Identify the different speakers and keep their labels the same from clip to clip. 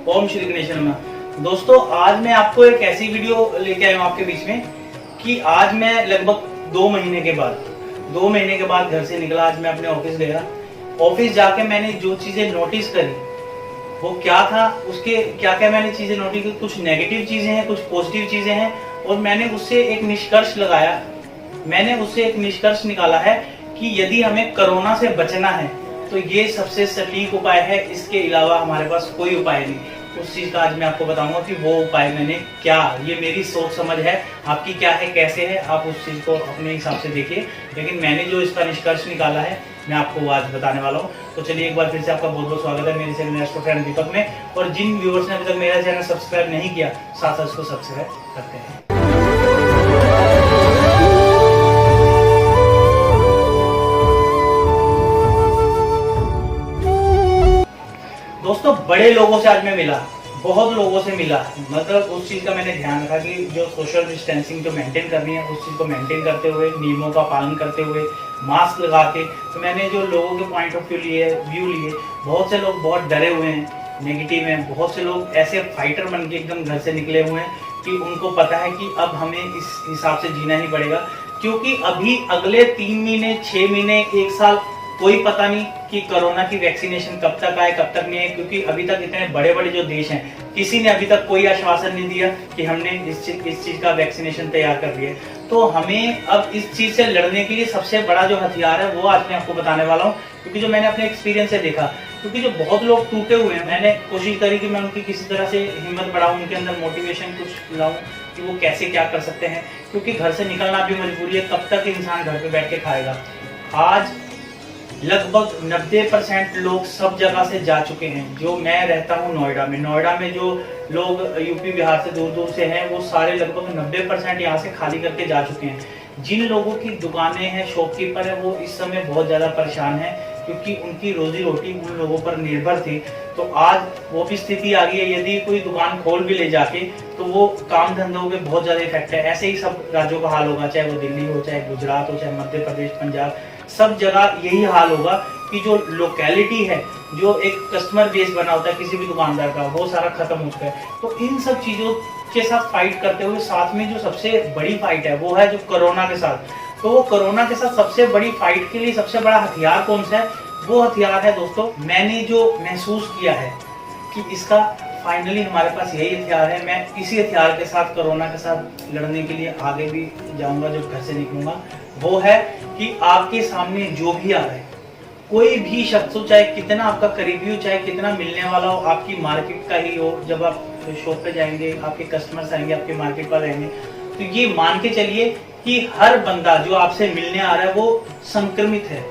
Speaker 1: ओम श्री गणेश नमः। दोस्तों, आज मैं आपको एक ऐसी वीडियो लेके आया हूँ आपके बीच में कि आज मैं लगभग 2 महीने के बाद घर से निकला। आज मैं अपने ऑफिस गया। ऑफिस जाके मैंने जो चीजें नोटिस करी वो क्या था, उसके क्या क्या मैंने चीजें नोटिस की। कुछ नेगेटिव चीजें हैं, कुछ पॉजिटिव चीजें हैं, और मैंने उससे एक निष्कर्ष लगाया। मैंने उससे एक निष्कर्ष निकाला है कि यदि हमें कोरोना से बचना है तो ये सबसे सटीक उपाय है, इसके अलावा हमारे पास कोई उपाय नहीं। उस चीज का आज मैं आपको बताऊंगा कि वो उपाय मैंने क्या, ये मेरी सोच समझ है, आपकी क्या है, कैसे है, आप उस चीज को अपने हिसाब से देखिए। लेकिन मैंने जो इसका निष्कर्ष निकाला है मैं आपको वो आज बताने वाला हूँ। तो चलिए, एक बार फिर से आपका बहुत बहुत स्वागत है मेरे चैनल एस्ट्रो फ्रेंड दीपक में। और जिन व्यूअर्स ने अभी तक मेरा चैनल सब्सक्राइब नहीं किया, साथ साथ उसको सब्सक्राइब करते हैं। दोस्तों, बड़े लोगों से आज मैं मिला, बहुत लोगों से मिला। मतलब उस चीज का मैंने ध्यान रखा कि जो सोशल डिस्टेंसिंग जो मेंटेन करनी है, उस चीज को मेंटेन करते हुए, नियमों का पालन करते हुए, मास्क लगा के। तो मैंने जो लोगों के पॉइंट ऑफ व्यू लिए, बहुत से लोग बहुत डरे हुए हैं, नेगेटिव हैं। बहुत से लोग ऐसे फाइटर बन के एकदम घर से निकले हुए हैं कि उनको पता है कि अब हमें इस हिसाब से जीना ही पड़ेगा, क्योंकि अभी अगले 3 महीने, 6 महीने, 1 साल कोई पता नहीं कि कोरोना की वैक्सीनेशन कब तक आए, कब तक नहीं है। क्योंकि अभी तक इतने बड़े बड़े जो देश हैं, किसी ने अभी तक कोई आश्वासन नहीं दिया कि हमने इस चीज का वैक्सीनेशन तैयार कर लिया। तो हमें अब इस चीज से लड़ने के लिए सबसे बड़ा जो हथियार है वो आज मैं आपको बताने वाला हूँ, क्योंकि जो मैंने अपने एक्सपीरियंस से देखा। क्योंकि जो बहुत लोग टूटे हुए हैं, मैंने कोशिश करी कि मैं उनकी किसी तरह से हिम्मत बढ़ाऊं, उनके अंदर मोटिवेशन कुछ लाऊं कि वो कैसे क्या कर सकते हैं। क्योंकि घर से निकलना भी मजबूरी है, कब तक इंसान घर पे बैठ के खाएगा। आज लगभग 90% लोग सब जगह से जा चुके हैं। जो मैं रहता हूँ नोएडा में जो लोग यूपी बिहार से दूर दूर से हैं, वो सारे लगभग 90% यहाँ से खाली करके जा चुके हैं। जिन लोगों की दुकानें हैं, शॉपकीपर है, वो इस समय बहुत ज्यादा परेशान है, क्योंकि उनकी रोजी रोटी उन लोगों पर निर्भर थी। तो आज वो भी स्थिति आ गई है, यदि कोई दुकान खोल भी ले जाके तो वो काम धंधों पे बहुत ज्यादा इफेक्ट है। ऐसे ही सब राज्यों का हाल होगा, चाहे वो दिल्ली हो, चाहे गुजरात हो, चाहे मध्य प्रदेश, पंजाब, सब जगह यही हाल होगा कि जो लोकेलिटी है, जो एक कस्टमर बेस बना होता है किसी भी दुकानदार का, वो सारा खत्म हो चुका है। तो इन सब चीजों के साथ फाइट करते हुए, साथ में जो सबसे बड़ी फाइट है वो है जो कोरोना के साथ। तो वो कोरोना के साथ सबसे बड़ी फाइट के लिए सबसे बड़ा हथियार कौन सा है? वो हथियार है दोस्तों, मैंने जो महसूस किया है कि इसका फाइनली हमारे पास यही हथियार है। मैं इसी हथियार के साथ कोरोना के साथ लड़ने के लिए आगे भी जाऊंगा, जो घर से निकलूंगा। वो है कि आपके सामने जो भी आ रहा है, कोई भी शख्स हो, चाहे कितना आपका करीबी हो, चाहे कितना मिलने वाला हो, आपकी मार्केट का ही हो, जब आप शॉप पे जाएंगे, आपके कस्टमर्स आएंगे, आपके मार्केट पर आएंगे, तो ये मान के चलिए कि हर बंदा जो आपसे मिलने आ रहा है वो संक्रमित है।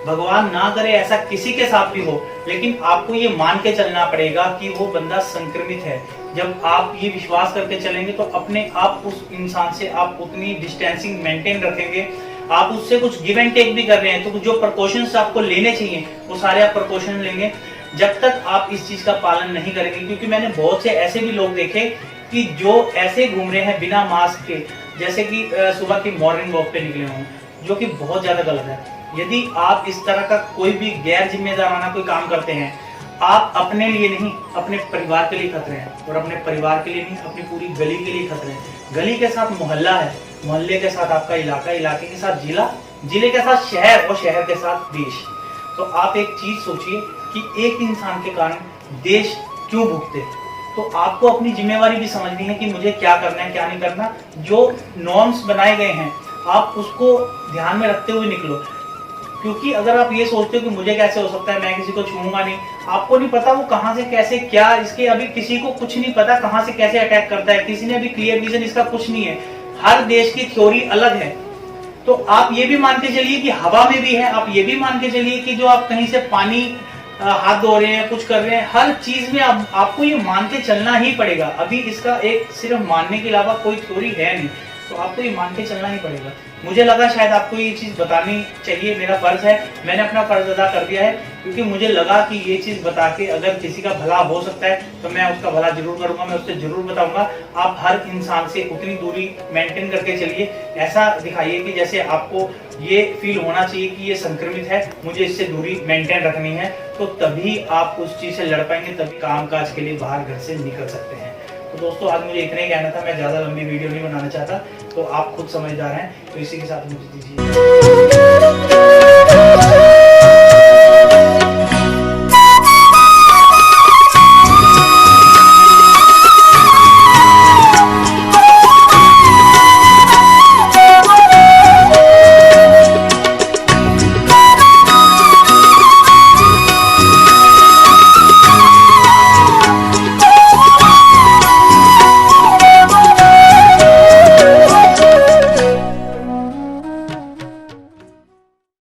Speaker 1: भगवान ना करे ऐसा किसी के साथ भी हो, लेकिन आपको ये मान के चलना पड़ेगा कि वो बंदा संक्रमित है। जब आप ये विश्वास करके चलेंगे तो अपने आप उस इंसान से आप उतनी डिस्टेंसिंग मेंटेन रखेंगे। आप उससे कुछ गिव एंड टेक भी कर रहे हैं तो जो प्रिकॉशंस आपको लेने चाहिए वो सारे आप प्रिकॉशन लेंगे, जब तक आप इस चीज का पालन नहीं करेंगे। क्योंकि मैंने बहुत से ऐसे भी लोग देखे कि जो ऐसे घूम रहे हैं बिना मास्क के, जैसे कि सुबह की मॉर्निंग वॉक पे निकले हों, जो कि बहुत ज्यादा गलत है। यदि आप इस तरह का कोई भी गैर जिम्मेदाराना कोई काम करते हैं, आप अपने लिए नहीं, अपने परिवार के लिए खतरे हैं। और अपने परिवार के लिए नहीं, अपनी पूरी गली के लिए खतरे हैं। गली के साथ मोहल्ला है, मोहल्ले के साथ आपका इलाका, इलाके के साथ जिला, जिले के साथ शहर, और शहर के साथ देश। तो आप एक चीज सोचिए कि एक इंसान के कारण देश क्यों भुगते। तो आपको अपनी जिम्मेवारी भी समझनी है कि मुझे क्या करना है, क्या नहीं करना। जो नॉर्म्स बनाए गए हैं आप उसको ध्यान में रखते हुए निकलो। क्योंकि अगर आप ये सोचते हो कि मुझे कैसे हो सकता है, मैं किसी को छूऊंगा नहीं, आपको नहीं पता वो कहां से कैसे क्या, इसके अभी किसी को कुछ नहीं पता कहां से कैसे अटैक करता है। किसी ने अभी क्लियर विजन इसका कुछ नहीं है। हर देश की थ्योरी अलग है। तो आप ये भी मान के चलिए कि हवा में भी है, आप ये भी मान के चलिए कि जो आप कहीं से पानी हाथ धो रहे हैं, कुछ कर रहे हैं, हर चीज में आपको ये मान के चलना ही पड़ेगा। अभी इसका एक सिर्फ मानने के अलावा कोई थ्योरी है नहीं। तो आपको ये मान के चलना ही पड़ेगा। मुझे लगा शायद आपको ये चीज़ बतानी चाहिए, मेरा फर्ज है, मैंने अपना फर्ज अदा कर दिया है, क्योंकि मुझे लगा कि ये चीज़ बता के अगर किसी का भला हो सकता है तो मैं उसका भला जरूर करूंगा, मैं उससे जरूर बताऊंगा। आप हर इंसान से उतनी दूरी मेंटेन करके चलिए, ऐसा दिखाइए कि जैसे आपको ये फील होना चाहिए कि ये संक्रमित है, मुझे इससे दूरी मेंटेन रखनी है, तो तभी आप उस चीज़ से लड़ पाएंगे, तभी कामकाज के लिए बाहर घर से निकल सकते हैं। तो दोस्तों आज मुझे इतना ही कहना था, मैं ज़्यादा लंबी वीडियो नहीं बनाना चाहता, तो आप खुद समझदार हैं, तो इसी के साथ मुझे दीजिए।